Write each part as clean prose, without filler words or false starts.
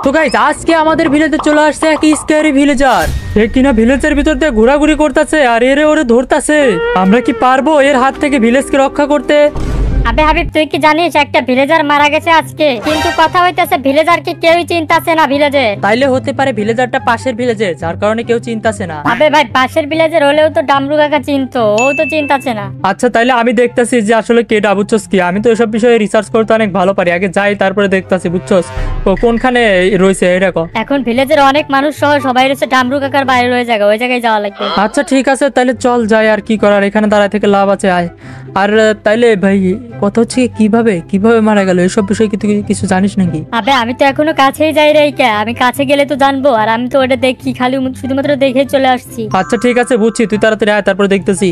তো গাইস আজকে আমাদের ভিলেজে চলে আসছে এক স্ক্যারি ভিলেজার। এ কিনা ভিলেজের ভিতর দিয়ে ঘোরাঘুরি করতেছে আর এরে ওরে ধরতেছে। আমরা কি পারবো এর হাত থেকে ভিলেজকে রক্ষা করতে? আবে হাবিব, তুই কি জানিস একটা ভিলেজার মারা গেছে আজকে, কিন্তু কথা হইতেছে ভিলেজার কি কেউই চিন্তাছে না ভিলেজে। তাইলে হতে পারে ভিলেজারটা পাশের ভিলেজে, যার কারণে কেউ চিন্তাছে না। আবে ভাই, পাশের ভিলেজের হলেও তো ডামরু কাকা চিনতো, ও তো চিন্তাছে না। আচ্ছা তাইলে আমি দেখতেছি যে আসলে কেটা, বুঝছস কি? আমি তো এসব বিষয়ে রিসার্চ করতে অনেক ভালো পারি। আগে যাই তারপরে দেখতেছি, বুঝছস কোনখানে রয়েছে এটা। এখন ভিলেজের অনেক মানুষ সহ সবাই রয়েছে ডামরু কাকার বাইরে রয়ে জায়গা, ওই জায়গায় যাওয়া লাগবে। আচ্ছা ঠিক আছে, তাহলে চল যাই। আর কি করার, এখানে দাঁড়ায় থেকে লাভ আছে। আয়। আর তাইলে ভাই কথা হচ্ছে কিভাবে মারা গেল, এসব বিষয়ে কি তুই কিছু জানিস নাকি? আবে আমি তো এখনো কাছেই যাই রে, আমি কাছে গেলে তো জানবো, আর আমি তো ওটা দেখি, খালি শুধুমাত্র দেখে চলে আসছি। আচ্ছা ঠিক আছে, বুঝছি। তুই তাড়াতাড়ি আয়, তারপরে দেখতেছি।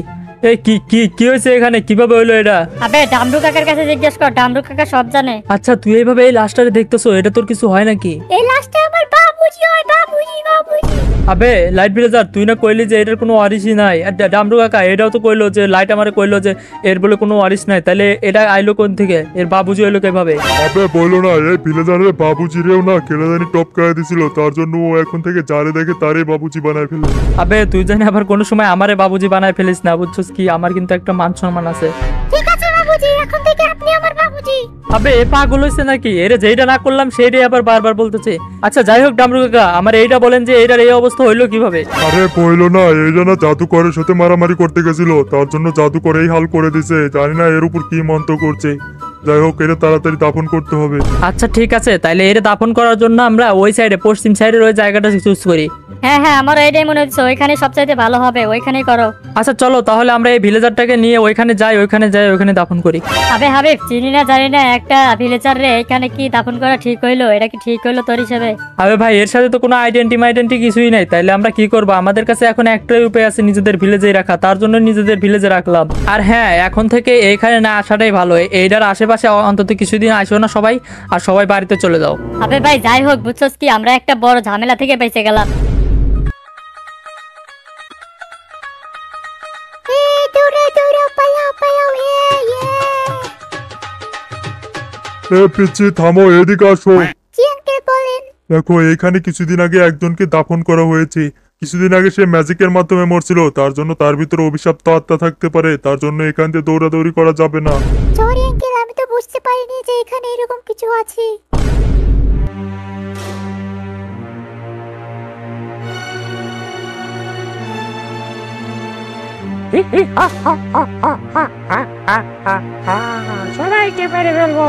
এই কি কি কি হয়েছে এখানে, কিভাবে হইলো এটা? আবে ডামরু কাকার কাছে জিজ্ঞেস কর, ডামরু কাকা সব জানে। আচ্ছা তুই এইভাবে এই লাশটারে দেখতেছো, এটা তোর কিছু হয় নাকি? এই লাশটা আমার বাবুজি হয়, বাবুজি বাবুজি। আবে লাইট ভিলেজার, তুই না কইলি যে এটার কোনো ওয়ারিশই নাই। আর ডামরু কাকা এটাও তো কইলো যে, লাইট আমারে কইলো যে এর বলে কোনো ওয়ারিশ নাই। তাহলে এটা আইলো কোন থেকে? এর বাবুজি হইলো কিভাবে? আবে বলো না, এই ভিলেজারের বাবুজিরেও না কেড়ে জানি টপ করে দিছিল, তার জন্য ও এখন থেকে যারে দেখে তারে বাবুজি বানায় ফেলে। আবে তুই জানি আবার কোনো সময় আমারে বাবুজি বানায় ফেলিস না, বুঝছস কি? আমার কিন্তু একটা মান সম্মান আছে। ঠিক আছে বাবুজি, এখন থেকে আপনি আমার বাবুজি। আবে এ পাগল হইছে নাকি? এরে যেইটা না করলাম সেইটাই আবার বারবার বলতেছে। আচ্ছা যাই হোক ডামরু কাকা, আমার এইটা বলেন যে এইটার এই অবস্থা হইলো কিভাবে? আরে বইলো না, এই জন্য জাদুকরের সাথে মারামারি করতে গেছিল, তার জন্য জাদুকর এই হাল করে দিছে। জানি না এর উপর কি মন্ত্র করছে। যাই হোক, এটা তাড়াতাড়ি দাফন করতে হবে। আচ্ছা ঠিক আছে, তাইলে এর দাফন করার জন্য আমরা ওই সাইডে, পশ্চিম সাইডের ওই জায়গাটা চুজ করি। হ্যাঁ হ্যাঁ, আমার এইটাই মনে হচ্ছে, ওইখানে সবচাইতে ভালো হবে, ওইখানেই করো। আচ্ছা চলো তাহলে আমরা এই ভিলেজারটাকে নিয়ে ওইখানে যাই, ওইখানে দাফন করি। আবে হাবিব, চিনি না জানি না একটা ভিলেজার রে এখানে কি দাফন করা ঠিক হইলো? এটা কি ঠিক হইলো তোর হিসেবে? আবে ভাই এর সাথে তো কোনো আইডেন্টি কিছুই নাই। তাইলে আমরা কি করবো? আমাদের কাছে এখন একটাই উপায় আছে, নিজেদের ভিলেজেই রাখা। তার জন্য নিজেদের ভিলেজে রাখলাম। আর হ্যাঁ, এখন থেকে এখানে না আসাটাই ভালো। এইটার আশেপাশে অন্তত কিছুদিন আসো না সবাই, আর সবাই বাড়িতে চলে যাও। আবে ভাই যাই হোক, বুঝছস কি, আমরা একটা বড় ঝামেলা থেকে বেঁচে গেলাম। পিচ্ছি থামো, এদিকে আসো। দেখো, এখানে কিছুদিন আগে একজনকে দাফন করা হয়েছে। কিছুদিন আগে সে ম্যাজিকের মাধ্যমে মরছিল, তার জন্য তার ভিতরে অভিশপ্ত আত্মা থাকতে পারে। তার জন্য এখান থেকে দৌড়াদৌড়ি করা যাবে না। সরি আঙ্কেল, আমি তো বুঝতে পারিনি যে এখানে এরকম কিছু আছে। সবাইকে মেরে ফেলবো।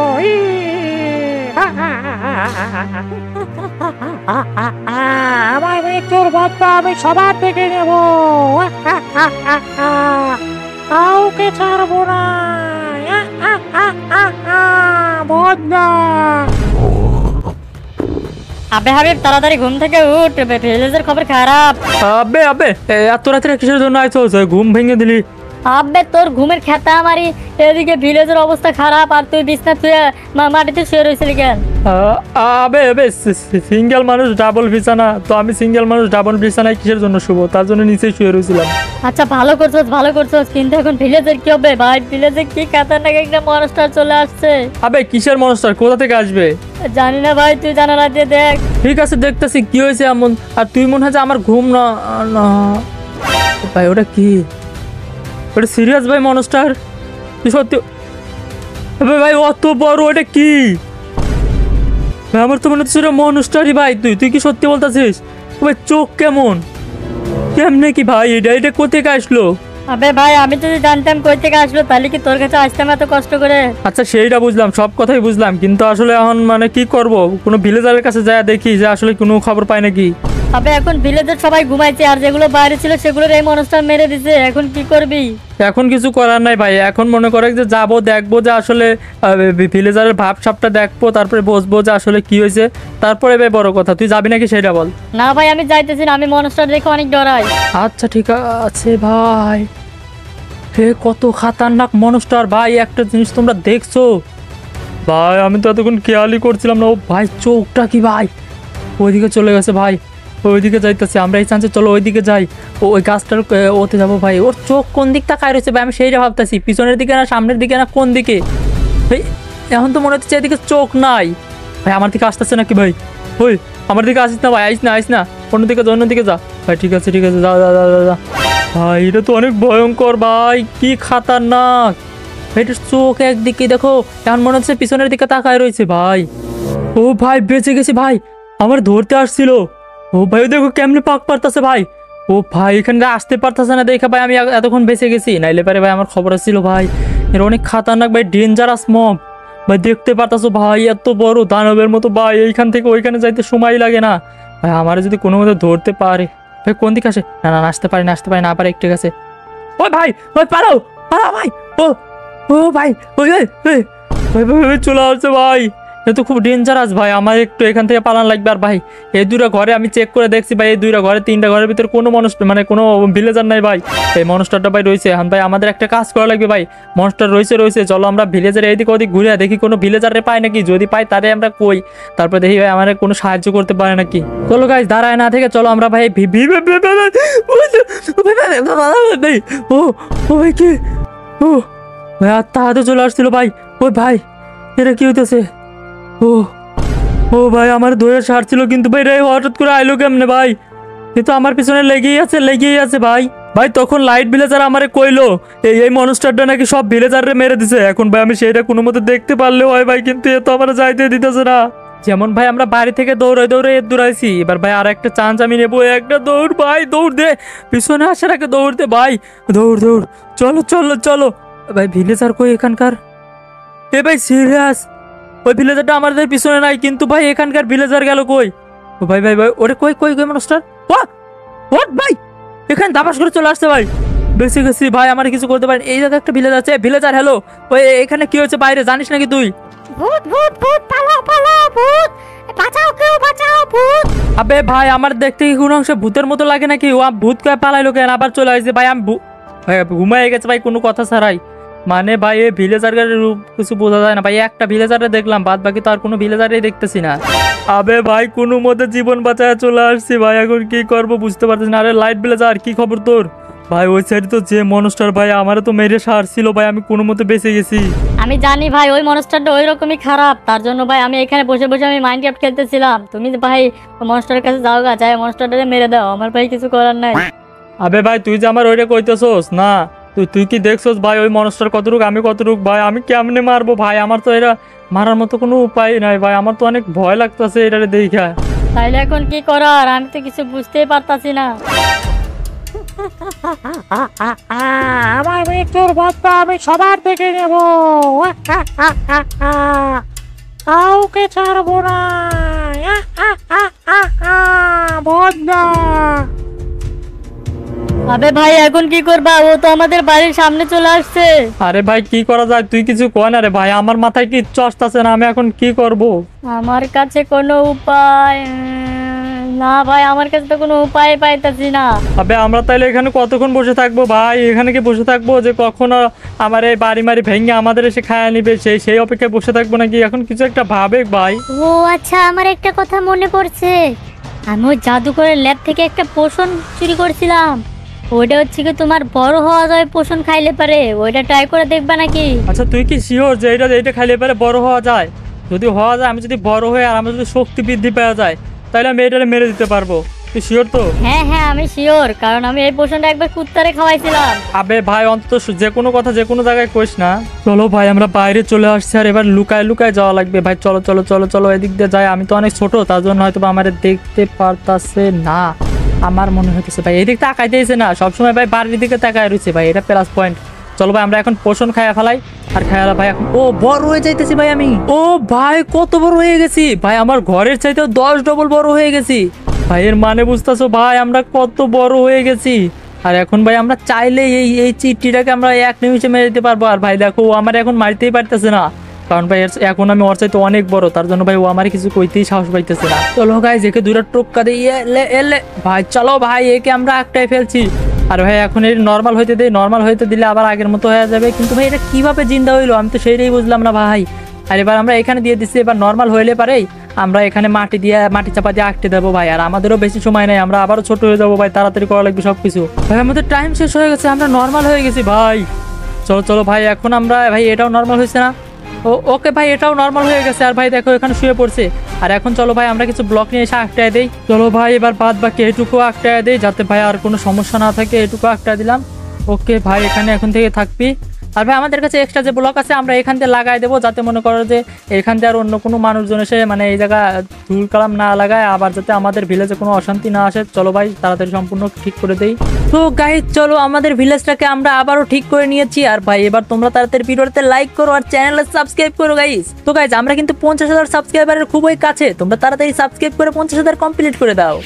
আমার মৃত্যুর বদলা আমি সবার থেকে নেব। কাউকে ছাড়বো না। বদলা। আবে হাবিব, তাড়াতাড়ি ঘুম থেকে উঠ, ভিলেজের খবর খারাপ। আবে আবে এত রাত্রে কিসের জন্য আইছো? ঘুম ভেঙে দিলি। আবে তোর ঘুমের খেতা আমারই, এদিকে ভিলেজের অবস্থা খারাপ, আর তুই বিছনা শুয়ে মাটিতে শুয়ে রয়েছিলি কেন? আবে আবে সিঙ্গেল মানুষ ডাবল বিছানা, তো আমি সিঙ্গেল মানুষ ডাবল বিছানায় কিসের জন্য শুবো? তার জন্য নিচে শুয়ে রয়েছিলাম। আচ্ছা ভালো করছস, কিন্তু এখন ভিলেজের কি হবে ভাই? ভিলেজে কি খাতারনাক একটা মনস্টার চলে আসছে। আবে কিসের মনস্টার? কোথা থেকে আসবে জানি না ভাই, তুই জানালা দিয়ে দেখ। ঠিক আছে দেখতেছি কি হয়েছে এমন। আর তুই মনে হয় যে আমার ঘুম না ভাই, ওটা কি? ওটা সিরিয়াস ভাই মনস্টার? তুই সত্যি ভাই অত বড়? ওটা কি ভাই? আমার তো মনে হচ্ছে ওটা মনস্টারই ভাই। তুই কি সত্যি বলতেছিস? ভাই চোখ কেমনে কি ভাই? এটা কোথেকে আসলো? আবে ভাই, আমি যদি জানতাম কই থেকে আসলো, তাহলে কি তোর কাছে আসতাম এত কষ্ট করে? আচ্ছা সেইটা বুঝলাম, সব কথাই বুঝলাম, কিন্তু আসলে এখন মানে কি করব? কোনো ভিলেজারের কাছে যায় দেখি যে আসলে কোনো খবর পায় নাকি। আবে এখন ভিলেজের সবাই ঘুমাইছে, আর যেগুলো বাইরে ছিল সেগুলোর এই মনস্টার মেরে দিছে। এখন কি করবি? এখন কিছু করার নাই ভাই। এখন মনে করে যে যাবো, দেখবো যে আসলে ভিলেজারের ভাব সাপটা দেখবো, তারপরে বসবো যে আসলে কি হয়েছে, তারপরে ভাই বড় কথা। তুই যাবি নাকি সেটা বল। না ভাই, আমি যাইতেছি না, আমি মনস্টার দেখে অনেক ডরাই। আচ্ছা ঠিক আছে ভাই। হে কত খাতারনাক মনস্টার ভাই! একটা জিনিস তোমরা দেখছো ভাই? আমি তো এতক্ষণ খেয়ালই করছিলাম না। ও ভাই চোখটা কি ভাই! ওইদিকে চলে গেছে ভাই, ওইদিকে যাইতেছে। আমরা এই চান্সে চলো ওইদিকে যাই, ওই গাছটার ওতে যাবো ভাই। ওর চোখ কোন দিক তাকায় রয়েছে ভাই? আমি সেইটা ভাবতেছি, পিছনের দিকে না সামনের দিকে না কোন দিকে ভাই? এখন তো মনে হচ্ছে এদিকে চোখ নাই ভাই। আমার দিকে আসতেছে নাকি ভাই? ওই আমার দিকে আসিস না ভাই, আইস না অন্যদিকে যা ভাই। ঠিক আছে যা যা যা যা, যা। ভাই এটা তো অনেক ভয়ঙ্কর ভাই, কি খাতারনাক। এটার চোখ একদিকে দেখো, এখন মনে হচ্ছে পিছনের দিকে তাকায় রয়েছে ভাই। ও ভাই বেঁচে গেছি ভাই, আমার ধরতে আসছিল। ও ভাই দেখো কেমনে পাক পারতাছে ভাই। ও ভাই এখানে আসতে পারতাছে না দেখে ভাই আমি এতক্ষণ বেঁচে গেছি, নাইলে পারে ভাই আমার খবর ছিল ভাই। এর অনেক খাতারনাক ভাই, ডেঞ্জারাস মব ভাই। দেখতে পারতাছো ভাই এত বড় দানবের মতো ভাই, এইখান থেকে ওইখানে যাইতে সময় লাগে না ভাই। আমার যদি কোনো মতো ধরতে পারে ভাই। কোন দিকে আসে? না আসতে পারি না পারে একটু গেছে। ওই ভাই পালাও ভাই। ও ভাই ওই চলে আসছে ভাই। এ তো খুব ডেঞ্জারাস ভাই, আমার একটু এখান থেকে পালান লাগবে। আর ভাই এই দুইটা ঘরে আমি চেক করে দেখছি ভাই, এই দুইটা ঘরে 3টা ঘরের ভিতরে কোনো মানুষ মানে কোনো ভিলেজার নাই ভাই। এই মনস্টারটা ভাই রয়েছে। এখন ভাই আমাদের একটা কাজ করা লাগবে ভাই, মনস্টার রয়েছে। চলো আমরা ভিলেজার এইদিক ওদিক ঘুরে দেখি কোনো ভিলেজারে পাই নাকি, যদি পাই তারে আমরা কই, তারপর দেখি ভাই আমার কোনো সাহায্য করতে পারে নাকি। চলো গাইস দাঁড়ায় না থেকে চলো আমরা ভাই ও ভাই কি ও ভাই আত্মা হাতে চলে আসছিল ভাই। ওই ভাই এটা কি হইতেছে? ও ভাই আমার ধরে ছাড়ছিল, কিন্তু ভাই রে হঠাৎ করে আইলো কেমনে ভাই? এ তো আমার পিছনে লেগেই আছে ভাই। তখন লাইট ভিলেজার আমারে কইলো এই মনস্টারটা নাকি সব ভিলেজারে মেরে দিছে। এখন ভাই আমি সেইটা কোনো মতে দেখতে পারলেও হয় ভাই, কিন্তু এ তো আমার যাইতে দিতেছে না। যেমন ভাই আমরা বাড়ি থেকে দৌড়ে দৌড়াইছি, এবার ভাই আর একটা চান্স আমি নেবো। একটা দৌড় ভাই, দৌড় দে, পিছনে আসার আগে দৌড় দে ভাই, দৌড় চলো ভাই। ভিলেজার কই এখানকার? এ ভাই সিরিয়াস, ওই ভিলেজারটা আমাদের পিছনে নাই, কিন্তু ভাই এখানকার ভিলেজার গেল কই? ও ভাই ওরে কই মনস্টার? ওট ভাই এখানে দাবাস করে চলে আসছে ভাই। বেঁচে গেছি ভাই, আমার কিছু করতে পারেন। এই জায়গায় একটা ভিলেজার আছে। ভিলেজার হ্যালো, ওই এখানে কি হয়েছে বাইরে জানিস নাকি তুই? ভূত পালাও ভূত, বাঁচাও ভূত। আবে ভাই আমার দেখতে কি কোনো অংশে ভূতের মতো লাগে নাকি? ও ভূত কয়ে পালাইলো কেন? আবার চলে আসছে ভাই। আমি ভাই ঘুমাই গেছে ভাই কোনো কথা ছাড়াই। মানে ভাই এই ভিলেজারের রূপ কিছু বোঝা যায় না ভাই। একটা ভিলেজারে দেখলাম, বাদ বাকি তো আর কোনো ভিলেজারই দেখতেছি না। আবে ভাই কোনো মতে জীবন বাঁচায় চলে আসছি ভাই, এখন কি করব বুঝতে পারতেছি না। আরে লাইট ভিলেজার কি খবর তোর? ভাই ওই সাইডে তো যে মনস্টার ভাই আমারও তো মেরে সারছিল ভাই, আমি কোনো মতে বেঁচে গেছি। আমি জানি ভাই ওই মনস্টারটা ওই রকমই খারাপ, তার জন্য ভাই আমি এখানে বসে আমি মাইনক্রাফট খেলতেছিলাম। তুমি ভাই মনস্টারের কাছে যাও গা, যাই মনস্টারটাকে মেরে দাও, আমার ভাই কিছু করার নাই। আবে ভাই তুই যে আমার ওইটা কইতেছস না, তুই কি দেখছস ভাই ওই মনস্টার কতটুক আমি কতটুক ভাই? আমি কেমনে মারবো ভাই? আমার তো এটা মারার মতো কোনো উপায় নাই ভাই, আমার তো অনেক ভয় লাগতেছে এটারে দেখা। তাইলে এখন কি করার? আমি তো কিছু বুঝতেই পারতাছি না। আমার মৃত্যুর বদলা আমি সবার থেকে নেব, কাউকে ছাড়বো না। বদলা। আবে ভাই এখন কি করবা? ও তো আমাদের বাড়ির সামনে চলে আসছে। আরে ভাই কি করা যায়? তুই কিছু কয় না রে ভাই, আমার মাথায় কিচ্ছু আসতেছে না, আমি এখন কি করব? আমার কাছে কোনো উপায় না ভাই, আমার কাছে তো কোনো উপায় পাইতাছি না। আবে আমরা তাইলে এখানে কতক্ষণ বসে থাকবো ভাই? এখানে কি বসে থাকবো যে কখনো আমার এই বাড়ি মারি ভেঙে আমাদের এসে খায়া নিবে, সেই অপেক্ষায় বসে থাকবো নাকি? এখন কিছু একটা ভাবে ভাই। ও আচ্ছা, আমার একটা কথা মনে পড়ছে। আমি ওই জাদুকরের ল্যাব থেকে একটা পোষণ চুরি করছিলাম। ওইটা হচ্ছে কি তোমার বড় হওয়া যায় পোষণ খাইলে পারে, ওইটা ট্রাই করে দেখবা নাকি? আচ্ছা তুই কি শিওর যে এইটা খাইলে পারে বড় হওয়া যায়? যদি হওয়া যায়, আমি যদি বড় হয়ে আর আমার যদি শক্তি বৃদ্ধি পাওয়া যায়, তাহলে আমি এটারে মেরে দিতে পারবো। তুই শিওর তো? হ্যাঁ আমি শিওর, কারণ আমি এই পোষণটা একবার কুত্তারে খাওয়াইছিলাম। আবে ভাই অন্তত যে কোনো কথা যে কোনো জায়গায় কইস না। চলো ভাই আমরা বাইরে চলে আসছি, আর এবার লুকায় যাওয়া লাগবে ভাই। চলো এদিক দিয়ে যাই। আমি তো অনেক ছোট, তার জন্য হয়তো আমার দেখতে পারতাছে না। আমার মনে হইতেছে ভাই এদিক তাকাই দিয়েছে না, সবসময় ভাই বাড়ির দিকে তাকায় রয়েছে ভাই, এটা প্লাস পয়েন্ট। চলো ভাই আমরা এখন পোষণ খায়া ফেলাই। আর খায়ালা ভাই এখন ও বড় হয়ে যাইতেছি ভাই আমি। ও ভাই কত বড় হয়ে গেছি ভাই, আমার ঘরের চাইতেও 10 ডবল বড় হয়ে গেছি ভাই। এর মানে বুঝতেছো ভাই আমরা কত বড় হয়ে গেছি। আর এখন ভাই আমরা চাইলে এই চিঠিটাকে আমরা 1 নিমিষে মেরে দিতে পারবো। আর ভাই দেখো ও আমার এখন মারতেই পারতেছে না, কারণ ভাই এখন আমি ওর চাইতে অনেক বড়, তার জন্য ভাই ও আমার কিছু কইতেই সাহস পাইতেছে না। চলো গাইস একে দুইটা টোক্কা দিয়ে এলে ভাই। চলো ভাই একে আমরা একটাই ফেলছি। আর ভাই এখন এই নর্মাল হইতে দিলে আবার আগের মতো হয়ে যাবে। কিন্তু ভাই এটা কিভাবে জিন্দা হইলো আমি তো সেইটাই বুঝলাম না ভাই। আর এবার আমরা এখানে দিয়ে দিচ্ছি, এবার নর্মাল হইলে পারেই আমরা এখানে মাটি চাপা দিয়ে আটকে দেবো ভাই। আর আমাদেরও বেশি সময় নেই, আমরা আবারও ছোট হয়ে যাবো ভাই, তাড়াতাড়ি করা লাগবে সবকিছু। ভাই আমাদের টাইম শেষ হয়ে গেছে, আমরা নর্মাল হয়ে গেছি ভাই। চলো ভাই এখন আমরা ভাই এটাও নর্মাল হয়েছে না? ওকে ভাই, এটাও নর্মাল হয়ে গেছে। আর ভাই দেখো এখানে শুয়ে পড়ছে। আর এখন চলো ভাই আমরা কিছু ব্লক নিয়ে এসে আটকায় দেই। চলো ভাই এবার বাদ বাকি এটুকু আটকায় দেই, যাতে ভাই আর কোনো সমস্যা না থাকে। এটুকু আটকায় দিলাম। ওকে ভাই, এখানে এখন থেকে থাকবি। আর ভাই আমাদের কাছে এক্সট্রা যে ব্লক আছে আমরা এখান থেকে লাগাই দেবো, যাতে মনে করো যে এখান থেকে আর অন্য কোনো মানুষজন এসে মানে এই জায়গা ধুল কালাম না লাগায়, আবার যাতে আমাদের ভিলেজে কোনো অশান্তি না আসে। চলো ভাই তাড়াতাড়ি সম্পূর্ণ ঠিক করে দেই। তো গাইজ চলো, আমাদের ভিলেজটাকে আমরা আবারও ঠিক করে নিয়েছি। আর ভাই এবার তোমরা তাড়াতাড়ি ভিডিওতে লাইক করো আর চ্যানেলে সাবস্ক্রাইব করো গাইজ। তো গাইজ আমরা কিন্তু 50,000 সাবস্ক্রাইবারের খুবই কাছে, তোমরা তাড়াতাড়ি সাবস্ক্রাইব করে 50,000 কমপ্লিট করে দাও।